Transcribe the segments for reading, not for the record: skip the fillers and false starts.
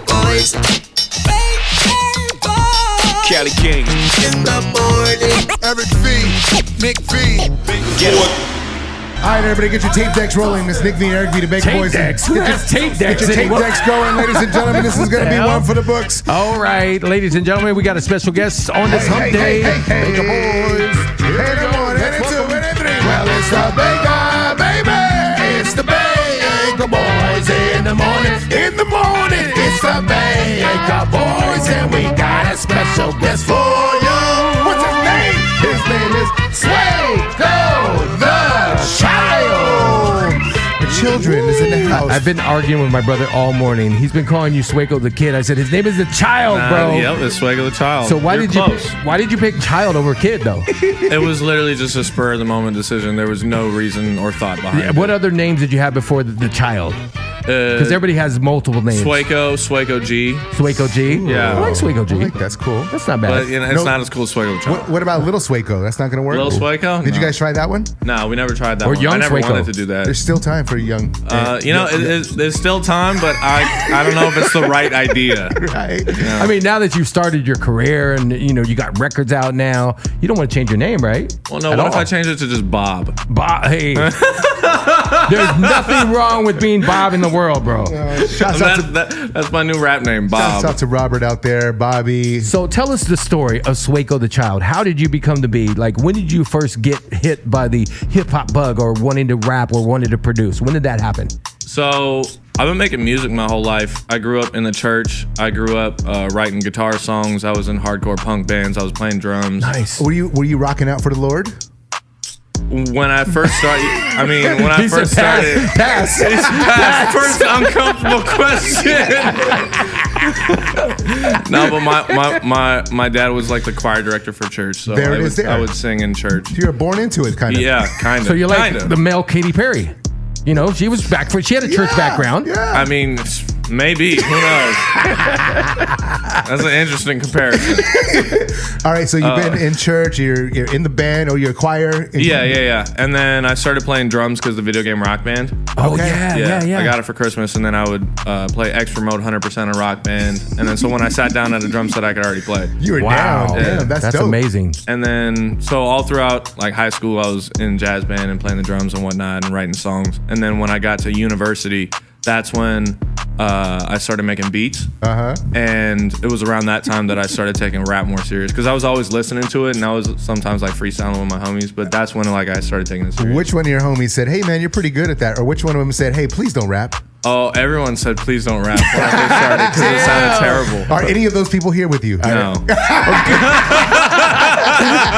Boys. Cali King. In the morning. Eric V. Nick V. Get it. All right, everybody, get your tape decks rolling. This Nick V and Eric V, the Baka Boyz. Decks? Who has tape decks? Get your tape decks going, ladies and gentlemen. This is going to be one for the books. All right, ladies and gentlemen, we got a special guest on this hump day. Baka Boyz. Hey, good morning. And two, and three. Well, it's the Baka, baby. It's the Baka Boyz in the morning. In the morning, it's the Baka Boyz, and we got a special guest for you. What's his name? His name is Sueco, the child. The children is in the house. I've been arguing with my brother all morning. He's been calling you Sueco the kid. I said his name is the child, bro. Yep, it's Sueco the child. So why did you pick child over kid though? It was literally just a spur of the moment decision. There was no reason or thought behind it. What other names did you have before the child? Because everybody has multiple names. Sueco G. Sueco G? Yeah. I like Sueco G. That's cool. That's not bad. But you know, it's not as cool as Sueco the child. What about Little Sueco? That's not going to work? Little Sueco? Did you guys try that one? No, we never tried that Or one. young I never Sueco. wanted to do that. There's still time for young. There's still time, but I don't know if it's the right idea. Right. Yeah. I mean, now that you've started your career and you got records out now, you don't want to change your name, right? Well, no. What if I change it to just Bob? Bob, hey. There's nothing wrong with being Bob in the world, bro. That's my new rap name, Bob. Shouts out to Robert out there, Bobby. So tell us the story of Sueco the child. How did you become to be? Like, when did you first get hit by the hip hop bug or wanting to rap or wanting to produce? When did that happen? So I've been making music my whole life. I grew up in the church. I grew up writing guitar songs. I was in hardcore punk bands. I was playing drums. Nice. Were you rocking out for the Lord? When I first started, Pass. First uncomfortable question. No, but my dad was like the choir director for church, so I would sing in church. You were born into it, kind of. Yeah, kind of. So you're like the male Katy Perry. She was she had a church background. Yeah. I mean, maybe. Who knows? That's an interesting comparison. All right, so you've been in church, you're in the band, or you're a choir. Yeah. And then I started playing drums because the video game Rock Band. Oh, Okay. yeah. I got it for Christmas, and then I would play extra mode 100% of Rock Band. And then so when I sat down at a drum set, I could already play. You were Wow. down. Yeah. Damn, that's dope. amazing. And then so all throughout like high school, I was in jazz band and playing the drums and whatnot and writing songs. And then when I got to university, that's when I started making beats. And it was around that time that I started taking rap more serious because I was always listening to it and I was sometimes like freestyling with my homies. But that's when like I started taking it serious. Which one of your homies said, "Hey man, you're pretty good at that," or which one of them said, "Hey, please don't rap"? Oh, everyone said please don't rap when I first started because it sounded terrible. Are any of those people here with you? No.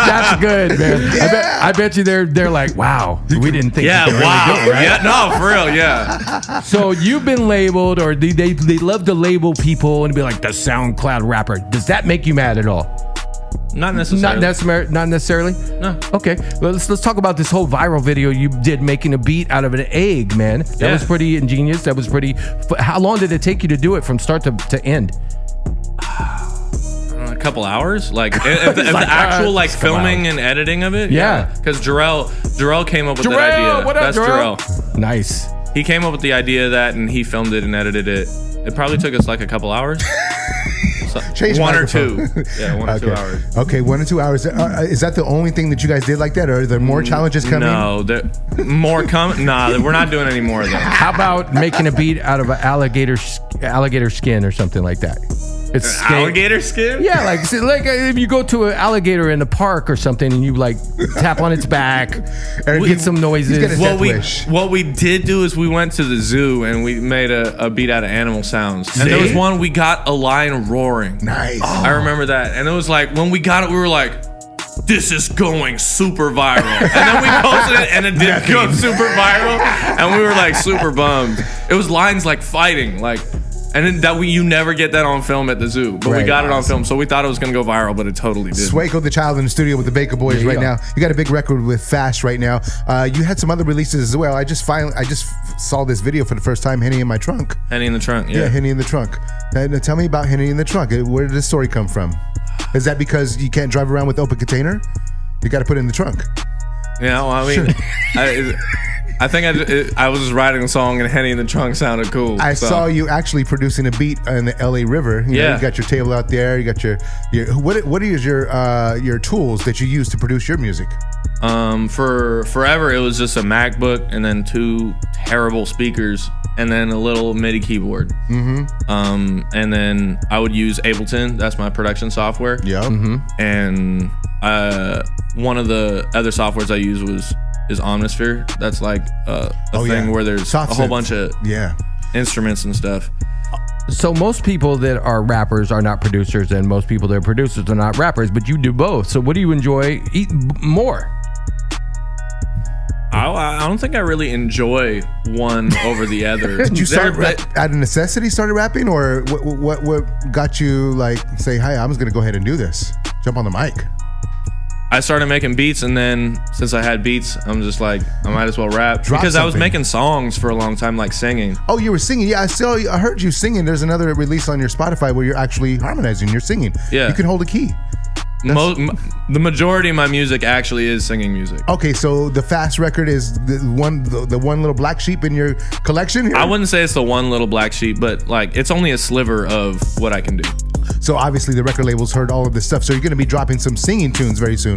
That's good, man. Yeah. I bet you they're like, wow, we didn't think. Yeah, you could wow. Really do it, right? Yeah, no, for real, yeah. So you've been labeled, or they love to label people and be like the SoundCloud rapper. Does that make you mad at all? Not necessarily. Not necessarily. No. Okay. Well, let's talk about this whole viral video you did making a beat out of an egg, man. That was pretty ingenious. That was pretty. How long did it take you to do it from start to end? A couple hours, like the actual like filming and editing of it. Yeah. Because Jarrell came up with that idea. What up, That's Jarrell? Nice. He came up with the idea of that, and he filmed it and edited it. It probably took us like a couple hours. Change one or microphone. two. Yeah, 1 or 2 hours. Okay, 1 or 2 hours. Is that the only thing that you guys did like that, or are there more challenges coming? No, more coming. Nah, we're not doing any more of that. How about making a beat out of an alligator skin or something like that? It's alligator skin? Yeah, like if you go to an alligator in the park or something and you like tap on its back, get some noises. What we did do is we went to the zoo and we made a beat out of animal sounds. And there was one, we got a lion roaring. Nice. I remember that. And it was like, when we got it, we were like, this is going super viral. And then we posted it and it didn't go super viral. And we were like super bummed. It was lions like fighting, like. And then you never get that on film at the zoo, but we got it on film, so we thought it was gonna go viral, but it totally did. Sueco the child in the studio with the Baka Boyz right now. You got a big record with Fast right now. You had some other releases as well. I just saw this video for the first time. Henny in my trunk. Henny in the trunk. Yeah, Henny in the trunk. Now, tell me about Henny in the trunk. Where did this story come from? Is that because you can't drive around with open container? You got to put it in the trunk. Yeah, well, I mean, I think I was just writing a song and Henny in the trunk sounded cool. I saw you actually producing a beat in the LA River. You know, you got your table out there. You got your what are your tools that you use to produce your music? For forever it was just a MacBook and then 2 terrible speakers and then a little MIDI keyboard. And then I would use Ableton. That's my production software. Yeah. And one of the other softwares I use is Omnisphere. That's like a thing where there's a whole bunch of instruments and stuff. So most people that are rappers are not producers, and most people that are producers are not rappers, but you do both. So what do you enjoy more? I don't think I really enjoy one over the other. Did you start out of necessity started rapping, or what got you like say, "Hey, I'm just gonna go ahead and do this"? Jump on the mic. I started making beats, and then since I had beats, I'm just like, I might as well rap. Drop because something. I was making songs for a long time, like singing. Oh, you were singing? Yeah, I heard you singing. There's another release on your Spotify where you're actually harmonizing. You're singing. Yeah. You can hold a key. The majority of my music actually is singing music. Okay, so the Fast record is the one little black sheep in your collection here? I wouldn't say it's the one little black sheep, but like it's only a sliver of what I can do. So obviously the record label's heard all of this stuff. So you're going to be dropping some singing tunes very soon.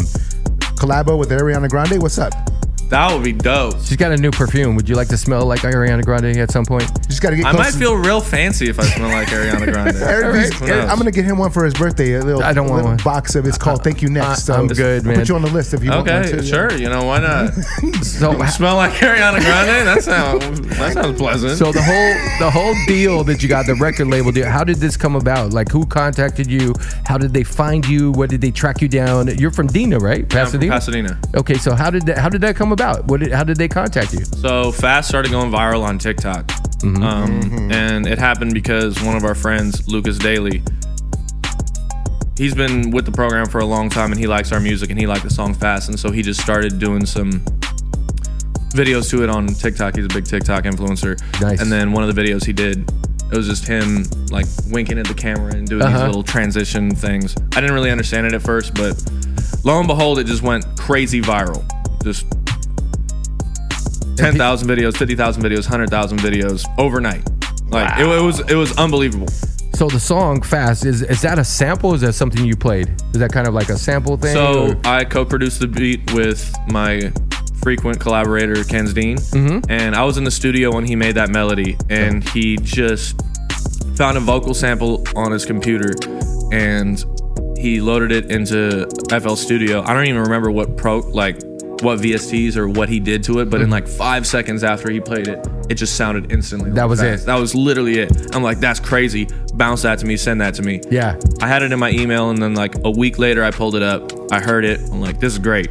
Collabo with Ariana Grande. What's up? That would be dope. She's got a new perfume. Would you like to smell like Ariana Grande at some point? You just got to get. I might feel real fancy if I smell like Ariana Grande. I'm gonna get him one for his birthday. A little, I don't want one. Box of. It's called "Thank You Next." I'm good, man. I'll put you on the list if you want one Okay, too. sure. You know why not? So Smell like Ariana Grande? That sounds pleasant. So the whole deal that you got, the record label deal, how did this come about? Like, who contacted you? How did they find you? Where did they track you down? You're from Dina, right? Pasadena. I'm from Pasadena. Okay, so how did that come about? How did they contact you? So Fast started going viral on TikTok. And it happened because one of our friends, Lucas Daly, he's been with the program for a long time and he likes our music and he liked the song Fast, and so he just started doing some videos to it on TikTok. He's a big TikTok influencer. Nice. And then one of the videos he did, it was just him like winking at the camera and doing these little transition things. I didn't really understand it at first, but lo and behold, it just went crazy viral. Just 10,000 videos, 50,000 videos, 100,000 videos overnight. Like it was unbelievable. So the song Fast, is that a sample? Is that something you played? Is that kind of like a sample thing? So I co-produced the beat with my frequent collaborator, Ken's Dean. And I was in the studio when he made that melody, and he just found a vocal sample on his computer and he loaded it into FL Studio. I don't even remember what VSTs or what he did to it, but in like 5 seconds after he played it, it just sounded instantly. That was Fast. it. That was literally it. I'm like, that's crazy. Bounce that to me, send that to me. Yeah. I had it in my email, and then like a week later, I pulled it up. I heard it. I'm like, this is great.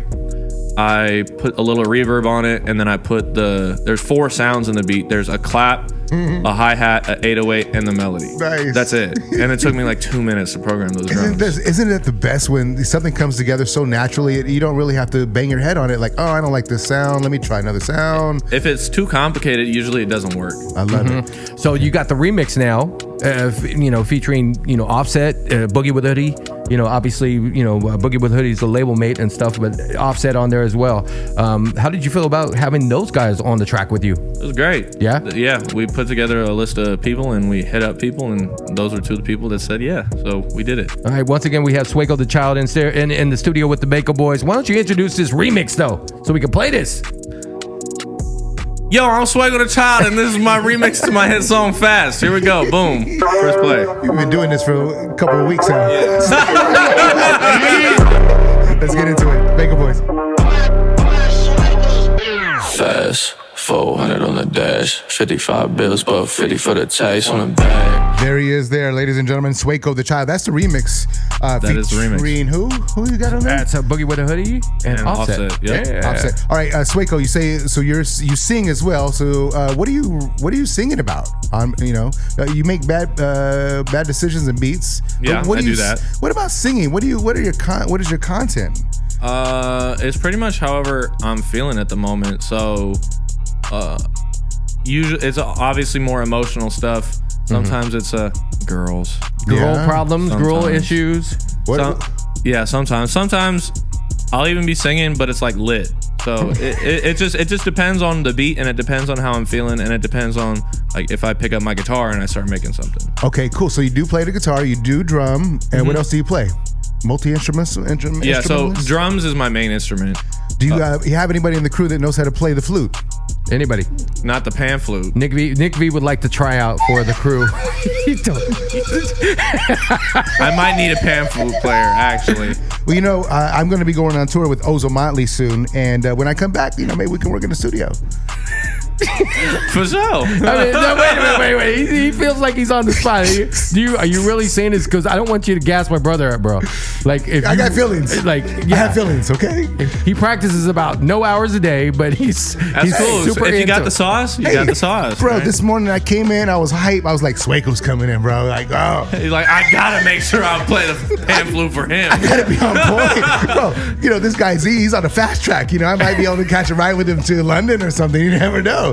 I put a little reverb on it, and then I put there's 4 sounds in the beat. There's a clap, a hi-hat, an 808, and the melody. Nice. That's it. And it took me like 2 minutes to program those drums. Isn't it the best when something comes together so naturally? You don't really have to bang your head on it like, oh, I don't like this sound. Let me try another sound. If it's too complicated, usually it doesn't work. I love it. So you got the remix now, featuring, Offset, Boogie with Hoodie. Obviously, Boogie with Hoodie is a label mate and stuff, but Offset on there as well. How did you feel about having those guys on the track with you? It was great. Yeah? Yeah, we put together a list of people and we hit up people, and those were 2 of the people that said yeah. So we did it. All right, once again, we have Sueco the Child in the studio with the Baka Boyz. Why don't you introduce this remix, though, so we can play this? Yo, I'm Sueco the Child, and this is my remix to my hit song Fast. Here we go. Boom. First play. You've been doing this for a couple of weeks now. Let's get into it. Baka Boyz. Fast, 400 on the dash, 55 bills, but 50 for the tax on the bag. There he is there, ladies and gentlemen. Sueco the Child. That's the remix. That is the remix. Featuring who? Who you got on there? That's a Boogie with a Hoodie and Offset. Yep. Yeah. Offset. All right, Sueco, you say so. You sing as well. So what are you singing about? You make bad decisions and beats. Yeah, what I do that. What about singing? What is your content? It's pretty much however I'm feeling at the moment. So, usually it's obviously more emotional stuff. Sometimes it's girls, Girl problems, girl Sometimes. issues. Sometimes. Sometimes I'll even be singing, but it's like lit. So it just depends on the beat, and it depends on how I'm feeling, and it depends on like if I pick up my guitar and I start making something. Okay, cool. So you do play the guitar, you do drum, and what else do you play? Multi-instruments? Yeah, so drums is my main instrument. Do you have anybody in the crew that knows how to play the flute? Anybody? Not the pan flute. Nick V would like to try out for the crew. I might need a pan flute player, actually. Well, you know, I'm going to be going on tour with Ozo Motley soon, and when I come back, you know, maybe we can work in the studio. For sure. I mean, no, wait. He feels like he's on the spot. Are you really saying this? Because I don't want you to gas my brother up, bro. Like, if I got feelings. Like, I have feelings. Okay. He practices about no hours a day, but he's cool. super If you got into the sauce, you got the sauce, bro. Right? This morning I came in, I was hype. I was like, Sueco's coming in, bro. Like, oh, He's like, I gotta make sure I play the pan flute for him. I gotta be on point, bro. You know, this guy Z, he's on a fast track. You know, I might be able to catch a ride with him to London or something. You never know.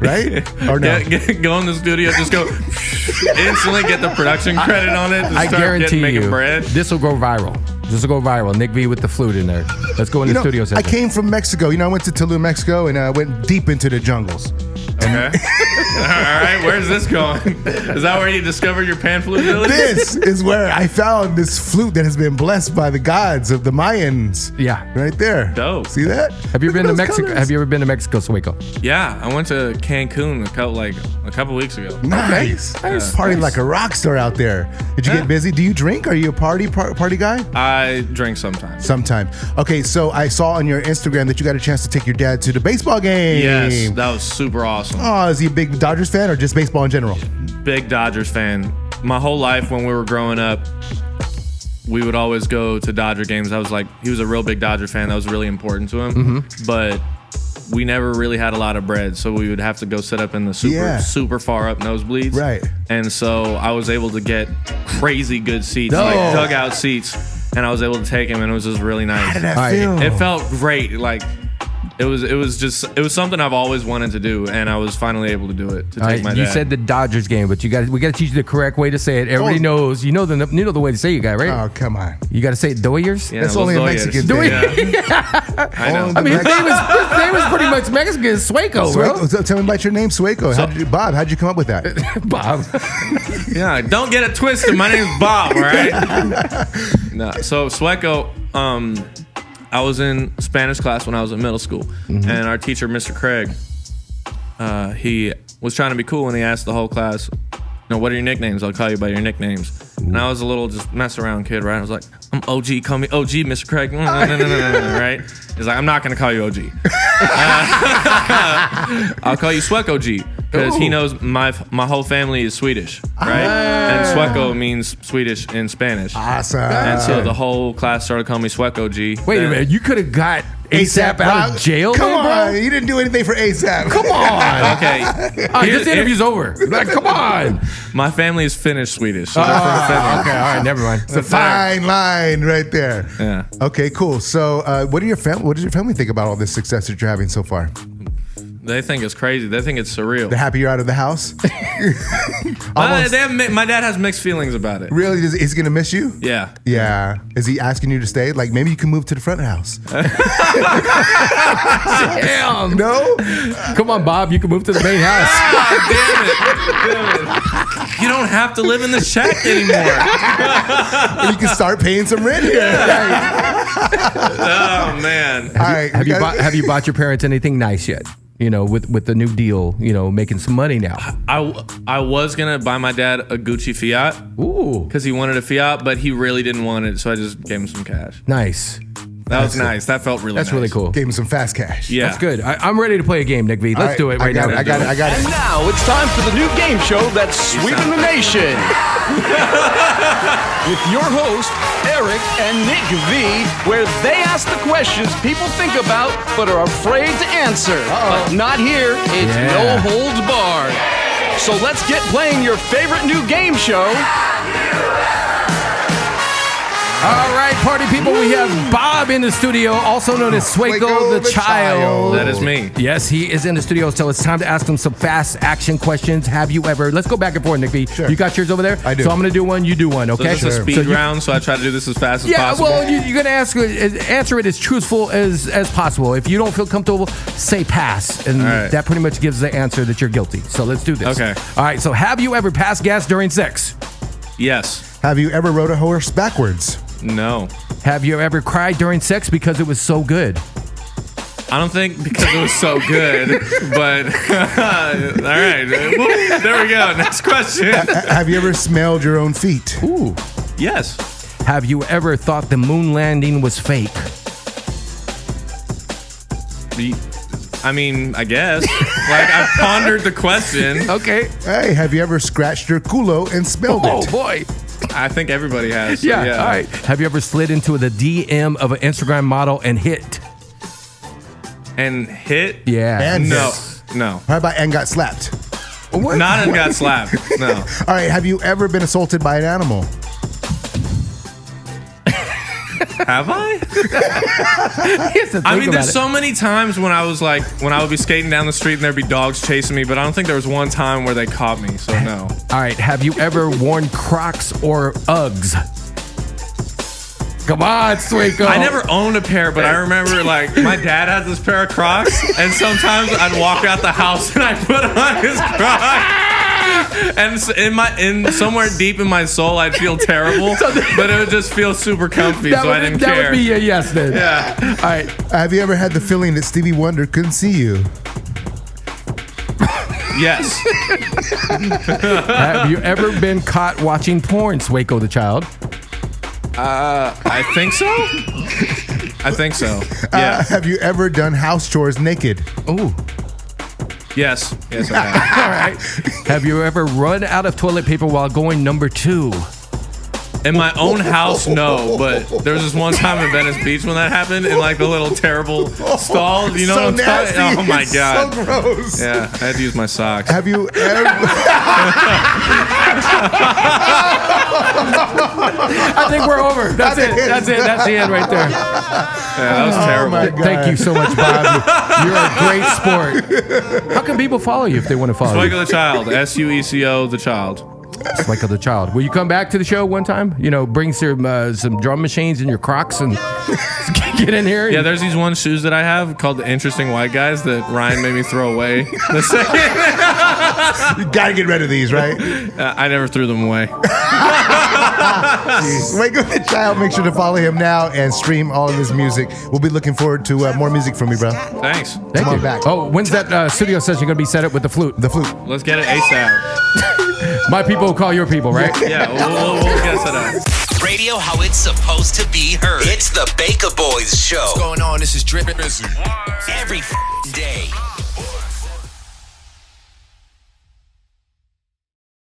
Right? Or no? Go in the studio, just go instantly get the production credit on it. I guarantee making you, bread. this will go viral. This will go viral. Nick V with the flute in there. Let's go in the studio session. I came from Mexico. You know, I went to Tulum, Mexico, and I went deep into the jungles. Okay. All right. Where's this going? Is that where you discovered your pan flute ability? This is where I found this flute that has been blessed by the gods of the Mayans. Yeah. Right there. Dope. See that? Have you been to Those Mexico? colors. Have you ever been to Mexico, Sueco? Yeah, I went to Cancun a couple weeks ago. Nice. Party like a rock star out there. Did you get busy? Do you drink? Are you a party guy? I drink sometimes. Sometime. Okay, so I saw on your Instagram that you got a chance to take your dad to the baseball game. Yes, that was super awesome. Oh, is he a big Dodgers fan or just baseball in general? Big Dodgers fan. My whole life when we were growing up, we would always go to Dodger games. He was a real big Dodger fan. That was really important to him. But we never really had a lot of bread, so we would have to go sit up in the super far up nosebleeds. Right. And so I was able to get crazy good seats, like dugout seats, and I was able to take him, and it was just really nice. How did that feel? It felt great. Like it was something I've always wanted to do, and I was finally able to do it. To take my dad. You said the Dodgers game, but we got to teach you the correct way to say it. Everybody knows. You know the way to say it, guy, right? Oh, come on. You got to say it, Doyers. Yeah, That's Los only a Doyers. Mexican thing. Yeah. I know. I mean, his name was pretty much Mexican. Sueco, bro. Sueco. So tell me about your name, Sueco. Bob, how'd you come up with that? Bob. Yeah, don't get it twisted. My name's Bob, all right? No, so Sueco, I was in Spanish class when I was in middle school, and our teacher, Mr. Craig, he was trying to be cool, and he asked the whole class, what are your nicknames? I'll call you by your nicknames. And I was a little just mess around kid, right? I was like, I'm OG, call me OG, Mr. Craig. No, right? He's like, I'm not going to call you OG. I'll call you Sueco G, because he knows my whole family is Swedish, right? And Sueco means Swedish in Spanish. Awesome. And so the whole class started calling me Sueco G. Wait a minute, you could have got ASAP out of jail, Come on, bro? you didn't do anything for ASAP. Come on. Okay. This interview's over. Like, come on. My family is Finnish Swedish. So Okay, all right, never mind. It's a fine line right there. Yeah. Okay, cool. So, what does your family think about all this success that you're having so far? They think it's crazy. They think it's surreal. They're happy you're out of the house? My dad has mixed feelings about it. Really? Is he going to miss you? Yeah. Yeah. Is he asking you to stay? Like, maybe you can move to the front house. Damn. No? Come on, Bob. You can move to the main house. Damn it. You don't have to live in the shack anymore. You can start paying some rent here. Oh, man. All right. Have you bought your parents anything nice yet? With the new deal, making some money now. I was going to buy my dad a Gucci Fiat. Ooh. Because he wanted a Fiat, but he really didn't want it, so I just gave him some cash. Nice. That was nice. That felt really nice. That's really cool. Gave him some fast cash. Yeah. That's good. I'm ready to play a game, Nick V. Let's do it right now. I got it. And now it's time for the new game show that's sweeping the nation. With your host, Eric and Nick V, where they ask the questions people think about but are afraid to answer. But not here. It's no holds barred. So let's get playing your favorite new game show. All right, party people, we have Bob in the studio, also known as Sueco the Child. That is me. Yes, he is in the studio, so it's time to ask him some fast action questions. Have you ever... Let's go back and forth, Nick V. Sure. You got yours over there? I do. So I'm going to do one, you do one, okay? So this is a speed round, so I try to do this as fast as possible. Well, you're going to answer it as truthful as possible. If you don't feel comfortable, say pass, and that pretty much gives the answer that you're guilty. So let's do this. Okay. All right, so have you ever passed gas during sex? Yes. Have you ever rode a horse backwards? No. Have you ever cried during sex because it was so good? I don't think because it was so good, but all right. There we go. Next question. Have you ever smelled your own feet? Ooh. Yes. Have you ever thought the moon landing was fake? I mean, I guess. Like, I've pondered the question. Okay. Hey, have you ever scratched your culo and smelled Oh, it? boy. I think everybody has. So Yeah, all right. Have you ever slid into the DM of an Instagram model and hit? And hit? Yeah. And No. hit. No. How about and got slapped? What? Not and got slapped. No. All right, have you ever been assaulted by an animal? Have I? He has to think I mean, about there's it. so many times when I would be skating down the street and there'd be dogs chasing me, but I don't think there was one time where they caught me, so no. All right. Have you ever worn Crocs or Uggs? Come on, Sueco. I never owned a pair, but I remember like my dad had this pair of Crocs, and sometimes I'd walk out the house and I'd put on his Crocs. And in somewhere deep in my soul, I'd feel terrible, but it would just feel super comfy, so I didn't care. That would be a yes then. Yeah. All right. Have you ever had the feeling that Stevie Wonder couldn't see you? Yes. Have you ever been caught watching porn, Sueco the Child? I think so. I think so. Yeah. Have you ever done house chores naked? Ooh. Yes. Yes, I have. All right. Have you ever run out of toilet paper while going number 2? In my own house, no. But there was this one time in Venice Beach when that happened in like the little terrible stall. You know So what I'm nasty. talking? Oh my It's god. so gross. Yeah, I had to use my socks. Have you ever? I think we're over. That's it. That's it. That's the end right there. Yeah, that was terrible. my God. Thank you so much, Bob. You're a great sport. How can people follow you if they want to follow you? Sueco the Child. Sueco the Child. Sueco the Child. Will you come back to the show one time? You know, bring some drum machines in your Crocs and get in here. Yeah, there's these one shoes that I have called the Interesting White Guys that Ryan made me throw away the second. You gotta get rid of these, right? I never threw them away. Wake up the child. Make sure to follow him now and stream all of his music. We'll be looking forward to more music from you, bro. Thanks. Thank Come you. on back. Oh, when's that studio session going to be set up with the flute? The flute. Let's get it ASAP. My people will call your people, right? Yeah, we'll get set up. Radio how it's supposed to be heard. It's the Baka Boyz show. What's going on? This is Drip. Every day.